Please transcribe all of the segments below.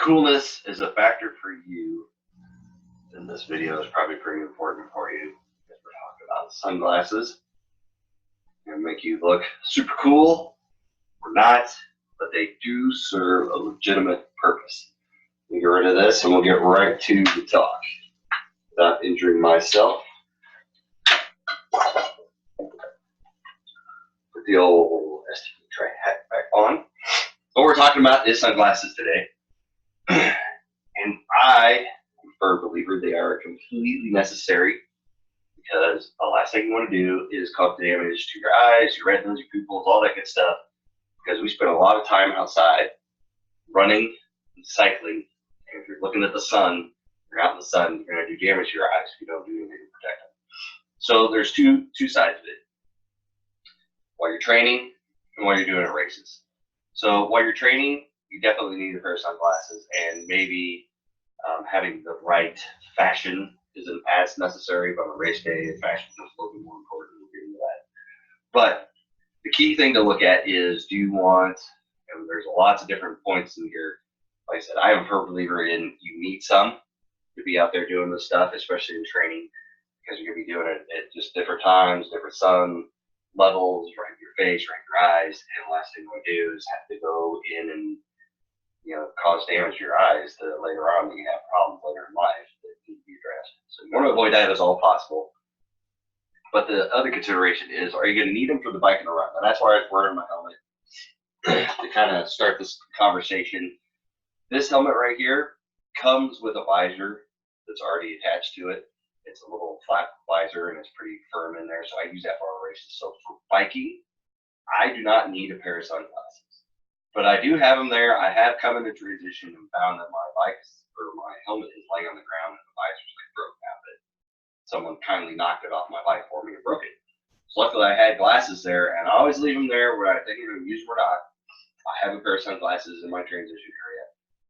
coolness is a factor for you, then this video is probably pretty important for you. Because we're talking about sunglasses. They're gonna make you look super cool or not, but they do serve a legitimate purpose. We'll get rid of this and we'll get right to the talk without injuring myself. Put the old STD tray hat back on. What we're talking about is sunglasses today. And I am a firm believer they are completely necessary, because the last thing you want to do is cause damage to your eyes, your retinas, your pupils, all that good stuff. Because we spend a lot of time outside running and cycling. And if you're looking at the sun, you're out in the sun, you're going to do damage to your eyes if you don't do anything to protect them. So there's two sides of it. While you're training and while you're doing it races. So while you're training, you definitely need a pair of sunglasses, and maybe having the right fashion isn't as necessary, but on a race day, fashion is a little bit more important. We'll get into that. But the key thing to look at is, do you want, and there's lots of different points in here. Like I said, I am a firm believer in you need some to be out there doing this stuff, especially in training, because you're going to be doing it at just different times, different sun levels, right in your face, right in your eyes, and the last thing you want to do is have to go in and cause damage to your eyes that later on you have problems later in life that need to be addressed. So you want to avoid that as all possible. But the other consideration is, are you going to need them for the bike and the run? And that's why I was wearing my helmet to kind of start this conversation. This helmet right here comes with a visor that's already attached to it. It's a little flat visor and it's pretty firm in there, so I use that for our races. So for biking, I do not need a pair of sunglasses, but I do have them there. I have come into transition and found that my my helmet is laying on the ground and the visor's like broken out of it. Someone kindly knocked it off my bike for me and broke it. So luckily I had glasses there, and I always leave them there whether I think I'm going to use them or not. I have a pair of sunglasses in my transition area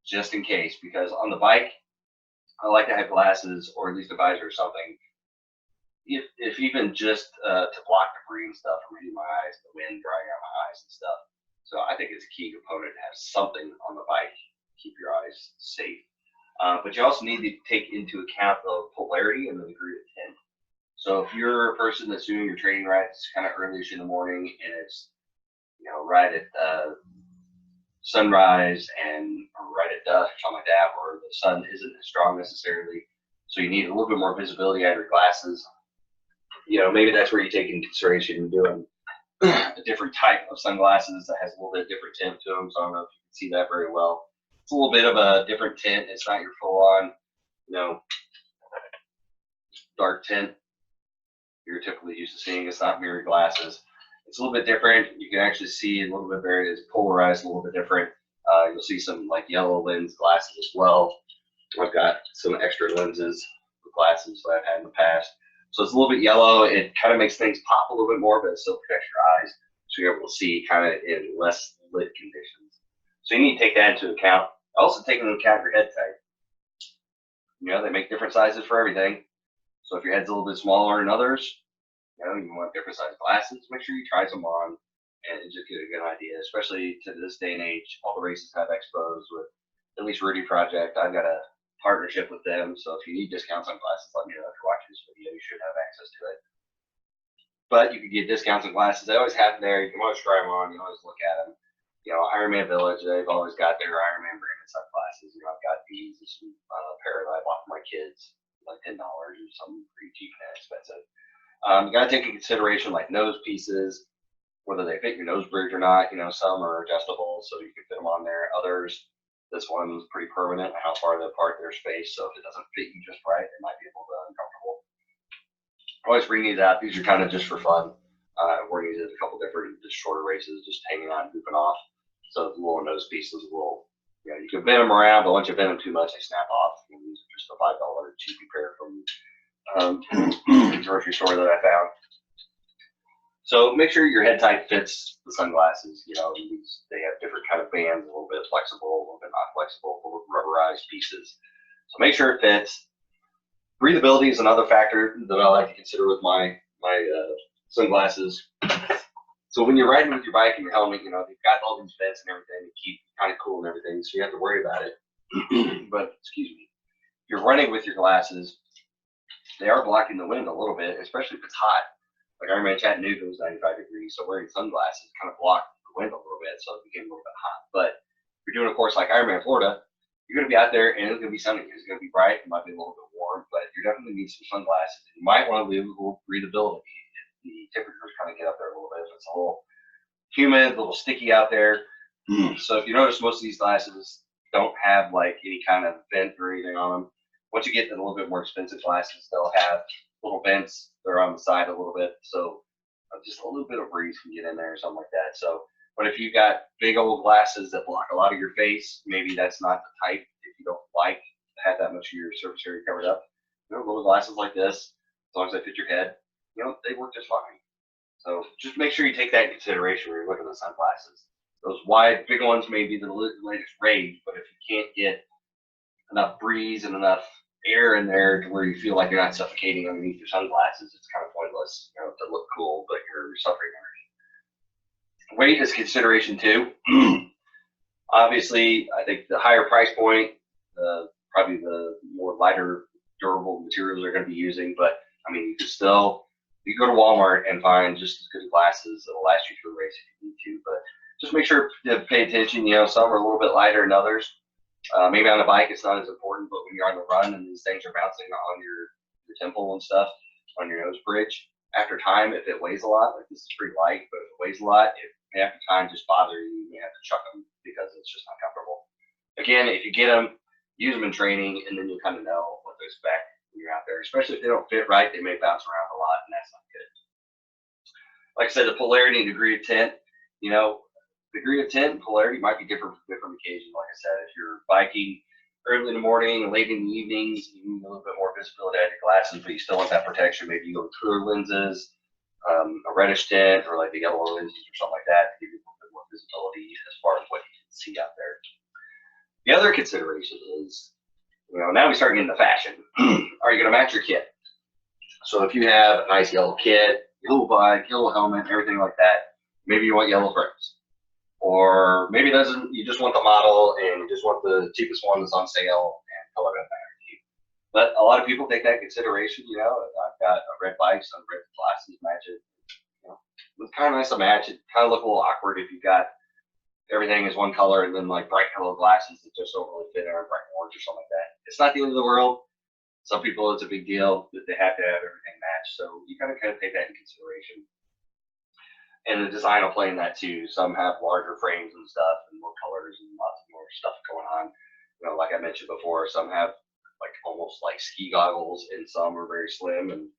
just in case, because on the bike, I like to have glasses or at least a visor or something, if even just to block debris and stuff from hitting my eyes, the wind drying out my eyes and stuff. So I think it's a key component to have something on the bike to keep your eyes safe. But you also need to take into account the polarity and the degree of tint. So if you're a person that's doing your training rides kind of early-ish in the morning, and it's right at sunrise and right at dusk, something like that, where the sun isn't as strong necessarily, so you need a little bit more visibility out of your glasses. Maybe that's where you take into consideration doing a different type of sunglasses that has a little bit of different tint to them. So I don't know if you can see that very well. It's a little bit of a different tint. It's not your full-on, dark tint you're typically used to seeing. It's not mirror glasses. It's a little bit different. You can actually see a little bit very, it's polarized a little bit different. You'll see some like yellow lens glasses as well. I've got some extra lenses with glasses that I've had in the past. So it's a little bit yellow. It kind of makes things pop a little bit more, but it still protects your eyes, so you're able to see kind of in less lit conditions. So you need to take that into account. Also take into account your head type. They make different sizes for everything. So if your head's a little bit smaller than others, you want different size glasses, make sure you try some on and just get a good idea, especially to this day and age. All the races have expos with at least Rudy Project. I've got a partnership with them, so if you need discounts on glasses, let me know. If you're watching this video, you should have access to it. But you can get discounts on glasses. They always have them there. You can always try them on. You can always look at them. Ironman Village, they've always got their Ironman branded sunglasses. I've got these. This pair that I bought for my kids, like $10 or something pretty cheap and expensive. You got to take into consideration like nose pieces, whether they fit your nose bridge or not. Some are adjustable, so you can fit them on there. Others, this one's pretty permanent, how far they apart they're spaced, so if it doesn't fit you just right, it might be a little bit uncomfortable. I always bring these out. These are kind of just for fun. We're using a couple different just shorter races, just hanging out and goofing off. So the little nose pieces will, you can bend them around, but once you bend them too much, they snap off. These are just a $5 cheapy pair from the grocery store that I found. So make sure your head type fits the sunglasses. They have different kind of bands, a little bit flexible, a little bit not flexible, little rubberized pieces. So make sure it fits. Breathability is another factor that I like to consider with my sunglasses. So when you're riding with your bike and your helmet, you've got all these vents and everything to keep kind of cool and everything, so you have to worry about it. but excuse me, if you're running with your glasses, they are blocking the wind a little bit, especially if it's hot. Like Ironman Chattanooga was 95 degrees, so wearing sunglasses kind of blocked the wind a little bit, so it became a little bit hot. But if you're doing a course like Ironman Florida, you're going to be out there and it's going to be sunny. It's going to be bright. It might be a little bit warm, but you definitely need some sunglasses. You might want to leave a little breathability if the temperatures kind of get up there a little bit. If it's a little humid, a little sticky out there. So if you notice, most of these glasses don't have like any kind of vent or anything on them. Once you get to a little bit more expensive glasses, they'll have little vents. They're on the side a little bit, so just a little bit of breeze can get in there or something like that. So, but if you've got big old glasses that block a lot of your face, maybe that's not the type. If you don't like to have that much of your surface area covered up, little glasses like this, as long as they fit your head, they work just fine. So just make sure you take that in consideration when you're looking at the sunglasses. Those wide, big ones may be the latest rage, but if you can't get enough breeze and enough air in there to where you feel like you're not suffocating underneath your sunglasses, it's kind of pointless, to look cool, but you're suffering energy. Weight is consideration too. Obviously, I think the higher price point, probably the more lighter, durable materials they're going to be using, but I mean, you can go to Walmart and find just as good glasses that'll last you through a race if you need to, but just make sure to pay attention. Some are a little bit lighter than others. Maybe on the bike it's not as important, but when you're on the run and these things are bouncing on your temple and stuff, on your nose bridge, after time, if it weighs a lot, like this is pretty light, but if it weighs a lot, it may after time just bother you. You may have to chuck them because it's just not comfortable. Again, if you get them, use them in training, and then you kind of know what to expect when you're out there. Especially if they don't fit right, they may bounce around a lot, and that's not good. Like I said, the polarity and degree of tint, degree of tint and polarity might be different for different occasions. Like I said, if you're biking early in the morning and late in the evenings, you need a little bit more visibility out of your glasses, but you still want that protection. Maybe you go with clear lenses, a reddish tint, or like the yellow lenses or something like that to give you a little bit more visibility as far as what you can see out there. The other consideration is, now we start getting into fashion. Are you going to match your kit? So if you have a nice yellow kit, yellow bike, yellow helmet, everything like that, maybe you want yellow frames. Or maybe you just want the model and you just want the cheapest one that's on sale and color doesn't matter to you. But a lot of people take that into consideration. I've got a red bike, some red glasses, match it. It's kind of nice to match. It kind of look a little awkward if you've got everything is one color and then like bright colored glasses that just don't really fit in, or bright orange or something like that. It's not the end of the world. Some people, it's a big deal that they have to have everything matched. So you kind of take that into consideration. And the design will play in that too. Some have larger frames and stuff and more colors and lots more stuff going on. Like I mentioned before, some have like almost like ski goggles and some are very slim and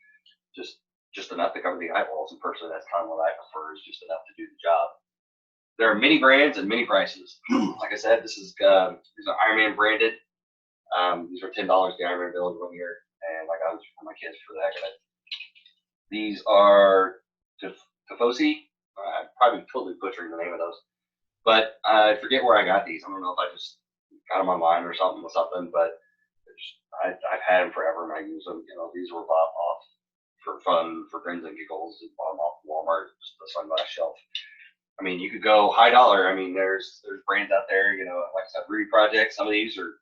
just enough to cover the eyeballs. And personally, that's kind of what I prefer, is just enough to do the job. There are many brands and many prices. Like I said, these are Ironman branded. These are $10 the Ironman Village 1 year, and I got them for my kids for the heck of it. These are Tifosi. I'm probably totally butchering the name of those, but I forget where I got these. I don't know if I just got them online or something, but I've had them forever and I use them. These were bought off for fun, for grins and giggles. Bought them off Walmart, just the sunglass shelf. I mean, you could go high dollar. I mean, there's brands out there. Like I said, Rudy Project. Some of these are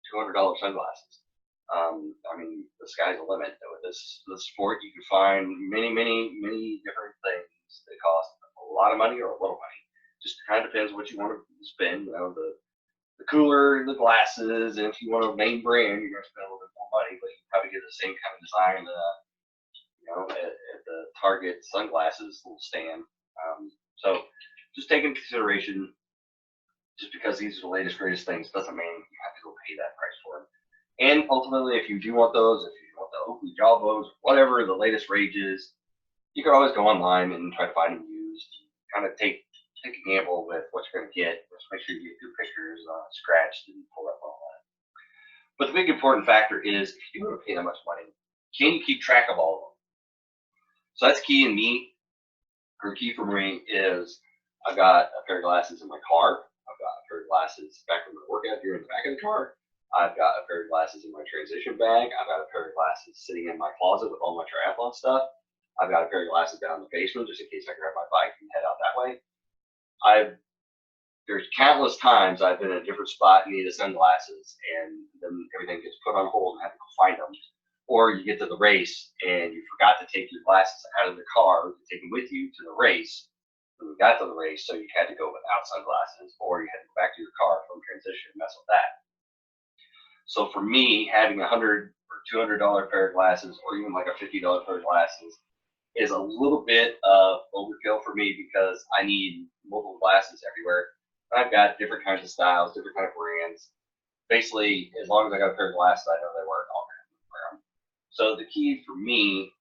$200 sunglasses. I mean, the sky's the limit. With this sport, you can find many different things that cost a lot of money or a little money. Just kind of depends what you want to spend. The cooler, the glasses, and if you want a name brand, you're going to spend a little bit more money, but you can probably get the same kind of design, at the Target sunglasses little stand. So just take into consideration, just because these are the latest, greatest things doesn't mean you have to go pay that price for them. And ultimately, if you do want those, if you want the Oakley Jawbos, whatever the latest rage is, you can always go online and try to find them used. Kind of take a gamble with what you're going to get. Just make sure you get good pictures, scratched and pull up all that. But the big important factor is, if you want to pay that much money, can you keep track of all of them? So that's key in me. Or key for me is, I've got a pair of glasses in my car. I've got a pair of glasses back from my workout here in the back of the car. I've got a pair of glasses in my transition bag. I've got a pair of glasses sitting in my closet with all my triathlon stuff. I've got a pair of glasses down in the basement just in case I grab my bike and head out that way. I've there's countless times I've been in a different spot and needed sunglasses, and then everything gets put on hold and I have to go find them. Or you get to the race and you forgot to take your glasses out of the car to take them with you to the race. When we got to the race, so you had to go without sunglasses, or you had to go back to your car from transition and mess with that. So for me, having $100 or $200 pair of glasses, or even like a $50 pair of glasses, is a little bit of overkill for me because I need multiple glasses everywhere. I've got different kinds of styles, different kind of brands. Basically, as long as I got a pair of glasses, I know they work. I'll wear them. So the key for me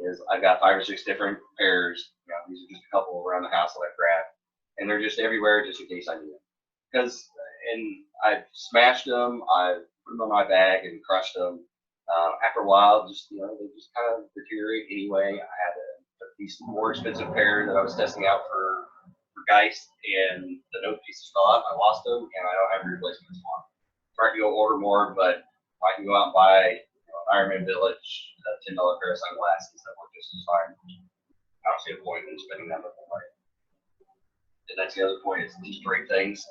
is I've got 5 or 6 different pairs. You know, these are just a couple around the house that I've grabbed, and they're just everywhere just in case I need them. And I've smashed them, I've put them on my bag and crushed them. After a while, just they just kind of deteriorate anyway. I had a decent, more expensive pair that I was testing out for Geist, and the nose pieces fell out. I lost them, and I don't have a replacement for them. Trying to go order more, but I can go out and buy Ironman Village $10 pair of sunglasses that work just as fine. I don't see a point in spending that much money. And that's the other point: is these great things.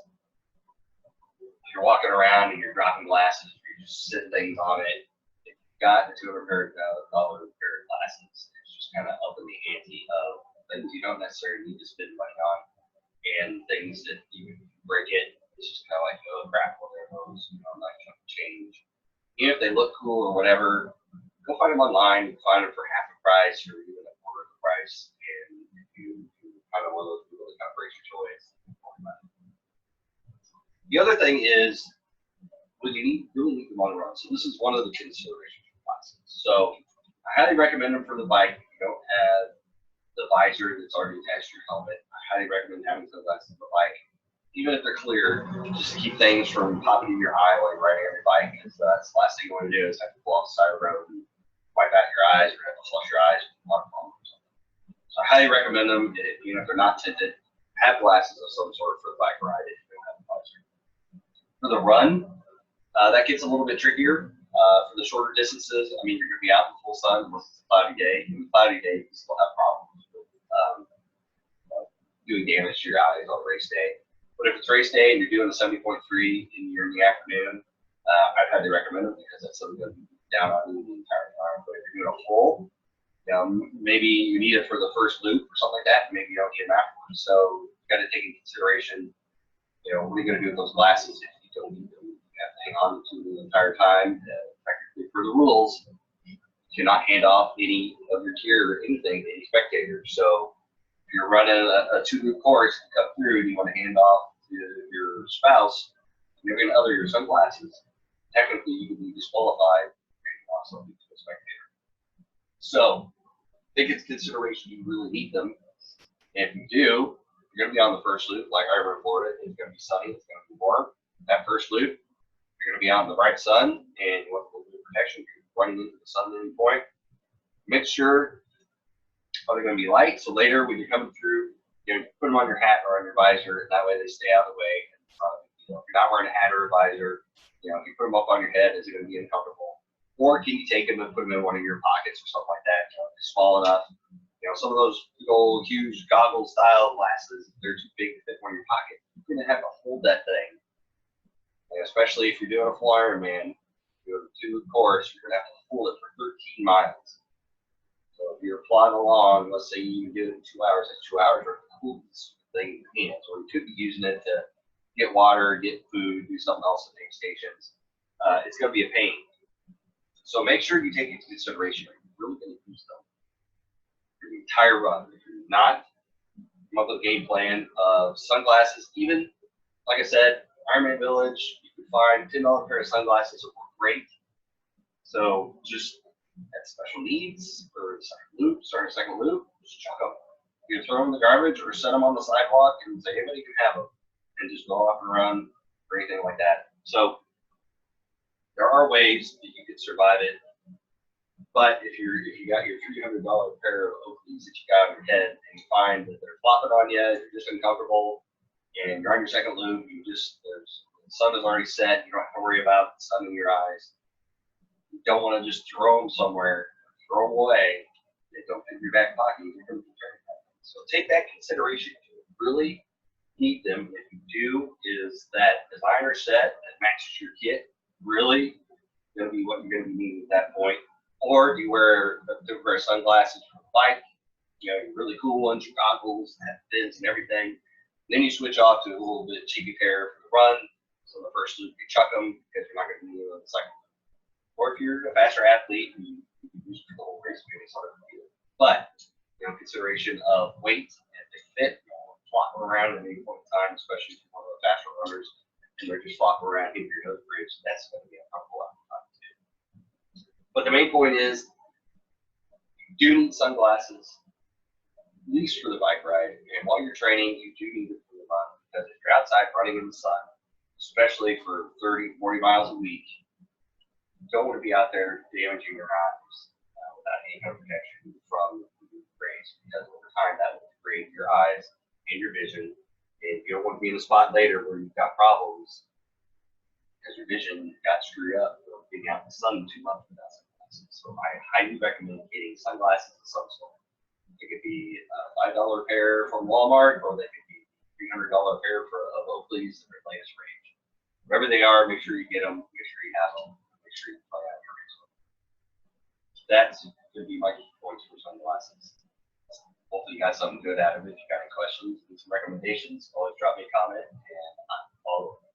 If you're walking around and you're dropping glasses, you're just sitting things on it. If you've got a $200 pair of glasses, it's just kind of up in the ante of things you don't necessarily need to spend money on. And things that you break it, it's just kind of like, oh crap, well there goes, I'm not going to change. Even if they look cool or whatever, go find them online, find them for half the price or even a quarter of the price. And if you kind of one of those people that kind of breaks your toys. The other thing is, well, you really need them on the run. So this is one of the considerations for classes. So I highly recommend them for the bike if you don't have the visor that's already attached to your helmet. I highly recommend having sunglasses on the bike, even if they're clear, just to keep things from popping in your eye while you're riding on your bike. Because that's the last thing you want to do is have to pull off the side of the road and wipe out your eyes, or have to flush your eyes with water foam or something. So I highly recommend them, even if they're not tinted. Have glasses of some sort for the bike ride if you don't have a visor. For the run, that gets a little bit trickier. For the shorter distances, I mean, you're going to be out in the full sun unless it's a cloudy day. In a cloudy day, you still have problems doing damage to your eyes on race day. But if it's race day and you're doing a 70.3 and you're in the afternoon, I'd highly recommend it because that's something that will be down on you the entire time. But if you're doing a full, maybe you need it for the first loop or something like that, and maybe you don't need them afterwards. So you got to take into consideration, what are you going to do with those glasses if you don't need them? You have to hang on to them the entire time. Technically, for the rules, you cannot hand off any of your gear or anything to any spectator. So if you're running a 2-loop course to cut through and you want to hand off to your spouse, you're going to other your sunglasses, technically you can be disqualified and off something to a spectator. So take into consideration you really need them. And if you do, you're going to be on the first loop, like I remember in Florida, it's going to be sunny, it's going to be warm. That first loop, you're going to be out in the bright sun and you want a little bit of protection if you're running into the sun at any point. Make sure they're going to be light, so later when you're coming through, put them on your hat or on your visor, and that way they stay out of the way. If you're not wearing a hat or a visor, if you put them up on your head, is it going to be uncomfortable? Or can you take them and put them in one of your pockets or something like that? Small enough. Some of those big old huge goggle style glasses, they're too big to fit in one of your pocket. You're going to have to hold that thing. And especially if you're doing a full Ironman, doing a 2-loop course, you're going to have to hold it for 13 miles. So if you're plodding along, let's say you can do it in 2 hours, that's 2 hours worth of cool thing in your hands. Or you could be using it to get water, get food, do something else at the stations. It's going to be a pain. So make sure you take into consideration, are you really going to use them for the entire run? If you're not, come up with a game plan of sunglasses. Even, like I said, Ironman Village, you can find $10 pair of sunglasses that work great. So just at special needs for the second loop, starting a second loop, just chuck them. You can throw them in the garbage or set them on the sidewalk and say, anybody can have them, and just go off and run or anything like that. So there are ways that you can survive it, but if you got your $300 pair of Oakleys that you got on your head and you find that they're flopping on you, you're just uncomfortable, and you're on your second loop, the sun is already set, you don't have to worry about the sun in your eyes. You don't want to just throw them somewhere, throw them away. They don't fit in your back pocket. You're going to be carrying them. So take that consideration. Really need them. If you do, is that designer set that matches your kit really going to be what you're going to be needing at that point? Or do you wear sunglasses for the bike? You know, your really cool ones, your goggles, that fins and everything. Then you switch off to a little bit cheapy pair for the run. So the first loop, you chuck them because you're not going to be able to cycle. Or if you're a faster athlete, you can use for the whole race, maybe sort of deal. But, you know, consideration of weight and if they fit, you know, flopping around at any point in time, especially if you're one of the faster runners, and they're just flopping around hitting your nose bridge, that's going to be uncomfortable out of time too. But the main point is, you do need sunglasses, at least for the bike ride. And while you're training, you do need it for the run, because if you're outside running in the sun, especially for 30, 40 miles a week, you don't want to be out there damaging your eyes without any kind of protection from the rays, because over time that will degrade your eyes and your vision. And you don't want to be in a spot later where you've got problems because your vision got screwed up being out in the sun too much without sunglasses. So I highly recommend getting sunglasses of some sort. It could be a $5 pair from Walmart, or they could be $300 pair of Oakley's in their latest range. Wherever they are, make sure you get them, make sure you have them, make sure you play out your race. That's going to be my key points for sunglasses. Hopefully you got something good out of it. If you got any questions and some recommendations, always drop me a comment and I'll follow up.